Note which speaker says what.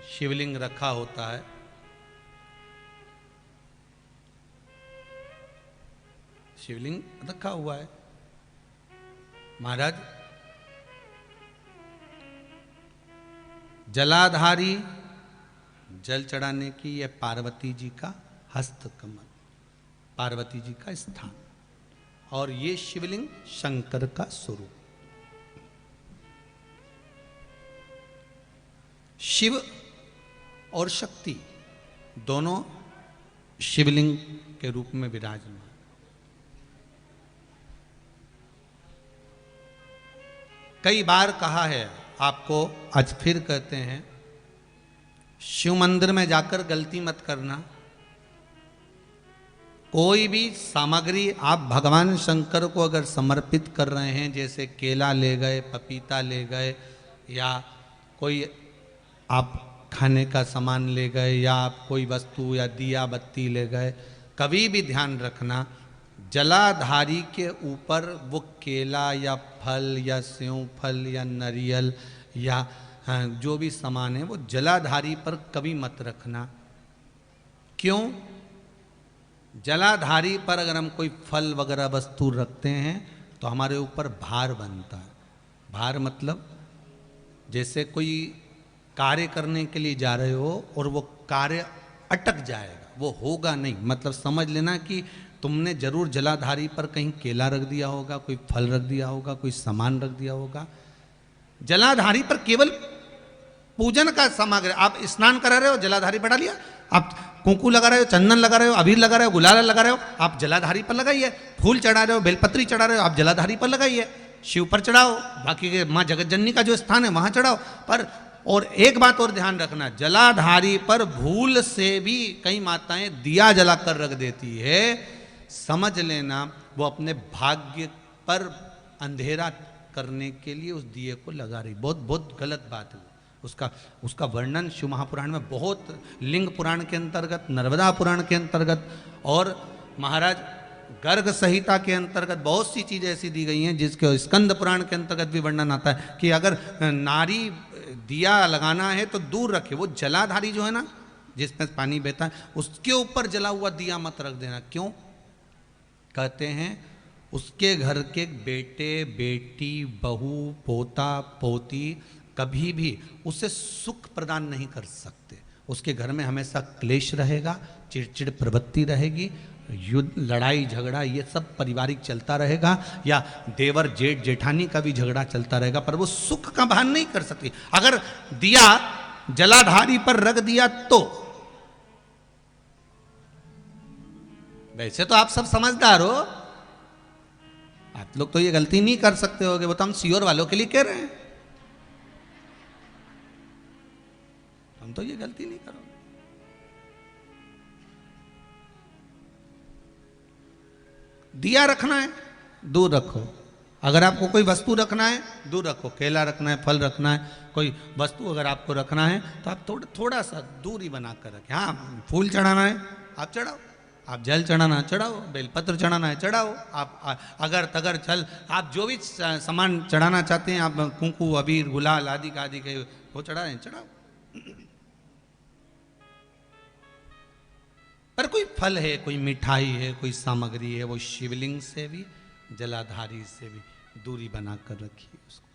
Speaker 1: शिवलिंग रखा होता है। शिवलिंग रखा हुआ है। महाराज जलाधारी जल चढ़ाने की यह पार्वती जी का हस्त कमल, पार्वती जी का स्थान, और ये शिवलिंग शंकर का स्वरूप। शिव और शक्ति दोनों शिवलिंग के रूप में विराजमान। कई बार कहा है आपको, आज फिर कहते हैं, शिव मंदिर में जाकर गलती मत करना। कोई भी सामग्री आप भगवान शंकर को अगर समर्पित कर रहे हैं, जैसे केला ले गए, पपीता ले गए, या कोई आप खाने का सामान ले गए, या आप कोई वस्तु या दिया बत्ती ले गए, कभी भी ध्यान रखना जलाधारी के ऊपर वो केला या फल या सेव फल या नारियल या जो भी सामान है वो जलाधारी पर कभी मत रखना। क्यों? जलाधारी पर अगर हम कोई फल वगैरह वस्तु रखते हैं तो हमारे ऊपर भार बनता है। भार मतलब जैसे कोई कार्य करने के लिए जा रहे हो और वो कार्य अटक जाएगा, वो होगा नहीं, मतलब समझ लेना कि तुमने जरूर जलाधारी पर कहीं केला रख दिया होगा, कोई फल रख दिया होगा, कोई सामान रख दिया होगा। जलाधारी पर केवल पूजन का सामग्री, आप स्नान करा रहे हो जलाधारी पर डालिए, आप कुंकू लगा रहे हो, चंदन लगा रहे हो, अबीर लगा रहे हो, गुलाल लगा रहे हो, आप जलाधारी पर लगाइए। फूल चढ़ा रहे हो, बेलपत्री चढ़ा रहे हो, आप जलाधारी पर लगाइए। शिव पर चढ़ाओ, बाकी के माँ जगतजननी का जो स्थान है वहां चढ़ाओ। पर और एक बात और ध्यान रखना, जलाधारी पर भूल से भी कई माताएं दिया जलाकर रख देती है, समझ लेना वो अपने भाग्य पर अंधेरा करने के लिए उस दिए को लगा रही। बहुत बहुत गलत बात है। उसका वर्णन शिव महापुराण में बहुत, लिंग पुराण के अंतर्गत, नर्मदा पुराण के अंतर्गत और महाराज गर्ग संहिता के अंतर्गत बहुत सी चीजें ऐसी दी गई हैं, जिसके स्कंद पुराण के अंतर्गत भी वर्णन आता है कि अगर नारी दिया लगाना है तो दूर रखे। वो जलाधारी जो है ना, जिसमें पानी बहता है, उसके ऊपर जला हुआ दिया मत रख देना। क्यों? कहते हैं उसके घर के बेटे बेटी बहू पोता पोती कभी भी उसे सुख प्रदान नहीं कर सकते। उसके घर में हमेशा क्लेश रहेगा, चिड़चिड़ प्रवृत्ति रहेगी, युद्ध लड़ाई झगड़ा ये सब पारिवारिक चलता रहेगा, या देवर जेठ जेठानी का भी झगड़ा चलता रहेगा, पर वो सुख का भान नहीं कर सकती। अगर दिया जलाधारी पर रख दिया तो, वैसे तो आप सब समझदार हो, आप लोग तो ये गलती नहीं कर सकते होगे, वो तो हम सियोर वालों के लिए कह रहे हैं, हम तो ये गलती नहीं करोगे। दिया रखना है दूर रखो। अगर आपको कोई वस्तु रखना है दूर रखो, केला रखना है, फल रखना है, कोई वस्तु अगर आपको रखना है तो आप थोड़ा सा दूरी बनाकर रखें। हाँ, फूल चढ़ाना है आप चढ़ाओ, आप जल चढ़ाना चढ़ाओ, बेलपत्र चढ़ाना है चढ़ाओ, आप अगर तगर छल, आप जो भी सामान चढ़ाना चाहते हैं, आप कुंकू अबीर गुलाल आदि के वो चढ़ाएं चढ़ाओ। पर कोई फल है, कोई मिठाई है, कोई सामग्री है, वो शिवलिंग से भी जलाधारी से भी दूरी बनाकर रखिए उसको।